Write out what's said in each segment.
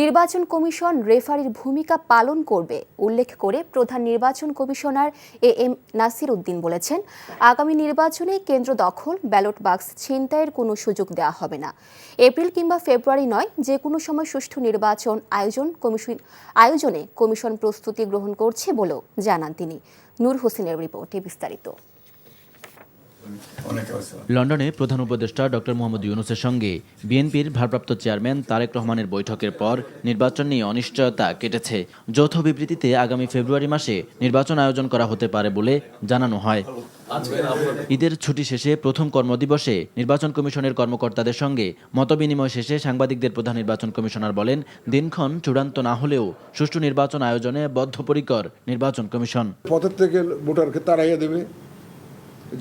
নির্বাচন কমিশন রেফারির ভূমিকা পালন করবে উল্লেখ করে প্রধান নির্বাচন কমিশনার এম নাসির উদ্দিন বলেছেন, আগামী নির্বাচনে কেন্দ্র দখল, ব্যালট বাক্স ছিনতাইয়ের কোনো সুযোগ দেওয়া হবে না। এপ্রিল কিংবা ফেব্রুয়ারি নয়, যে কোনো সময় সুষ্ঠু নির্বাচন আয়োজনে কমিশন প্রস্তুতি গ্রহণ করছে বলেও জানান তিনি। নূর হোসেনের রিপোর্টে বিস্তারিত। লন্ডনে প্রধান উপদেষ্টা ডক্টর মোহাম্মদ ইউনূসের সঙ্গে বিএনপির ভারপ্রাপ্ত চেয়ারম্যান তারেক রহমানের বৈঠকের পর নির্বাচন নিয়ে অনিশ্চয়তা কেটেছে। যৌথ বিবৃতিতে আগামী ফেব্রুয়ারি মাসে নির্বাচন আয়োজন করা হতে পারে বলে জানানো হয়। ঈদের ছুটি শেষে প্রথম কর্মদিবসে নির্বাচন কমিশনের কর্মকর্তাদের সঙ্গে মতবিনিময় শেষে সাংবাদিকদের প্রধান নির্বাচন কমিশনার বলেন, দিনক্ষণ চূড়ান্ত না হলেও সুষ্ঠু নির্বাচন আয়োজনে বদ্ধপরিকর নির্বাচন কমিশন। পথের থেকে ভোটারকে তাড়াইয়া দেবে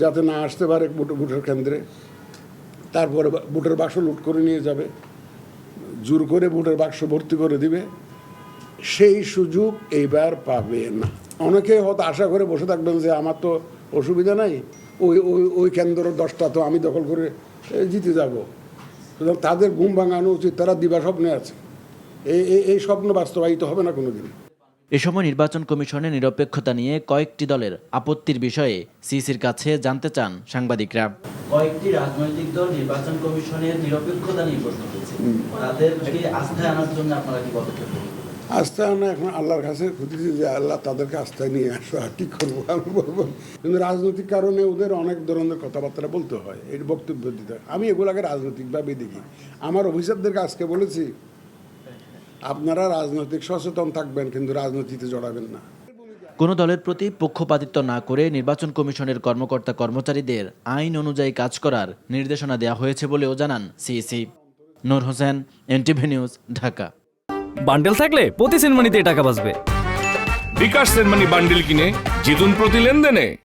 যাতে না আসতে পারে ভোটার কেন্দ্রে, তারপরে ভোটার বাক্স লুট করে নিয়ে যাবে, জোর করে ভোটার বাক্স ভর্তি করে দিবে। সেই সুযোগ এইবার পাবে না। অনেকে হয়তো আশা করে বসে থাকবেন যে আমার তো অসুবিধা নাই, ওই কেন্দ্র 10টা তো আমি দখল করে জিতে যাব। সুতরাং তাদের ঘুম ভাঙানো উচিত, তারা দিবা স্বপ্নে আছে। এই স্বপ্ন বাস্তবায়িত হবে না কোনোদিন। এ সময় নির্বাচন কমিশনের নিরপেক্ষতা নিয়ে কয়েকটি দলের আপত্তির বিষয়ে সিইসির কাছে জানতে চান সাংবাদিকরা। কয়েকটি রাজনৈতিক দল নির্বাচন কমিশনের নিরপেক্ষতা নিয়ে প্রশ্ন করেছে, তাদেরকে আস্থায় আনার জন্য আপনারা কি পদক্ষেপ নেবেন? আস্থায় আনা এখন আল্লাহর কাছে খুঁজেছি যে আল্লাহ তাদেরকে আস্থায় নিয়ে আসো, আর কি করবো আমি বলবো। কিন্তু রাজনৈতিক কারণে ওদের অনেক ধরনের কথাবার্তা বলতে হয়, এই বক্তব্য দিতে হয়। আমি এগুলোকে রাজনৈতিকভাবে দেখি। আমার অফিসারদেরকে আজকে বলেছি, আপনারা রাজনৈতিক সচেতন থাকবেন, কিন্তু রাজনীতিতে জড়াবেন না। কোনো দলের প্রতি পক্ষপাতিত্ব না করে নির্বাচন কমিশনের কর্মকর্তা কর্মচারীদের আইন অনুযায়ী কাজ করার নির্দেশনা দেওয়া হয়েছে বলেও জানান CEC. Noor Hossain, NTV news, Dhaka. Bundle থাকলে প্রতি সেনমানিতে টাকা বাঁচবে। বিকাশ সেনমানি বান্ডেল কিনে জিতুন প্রতি লেনদেনে।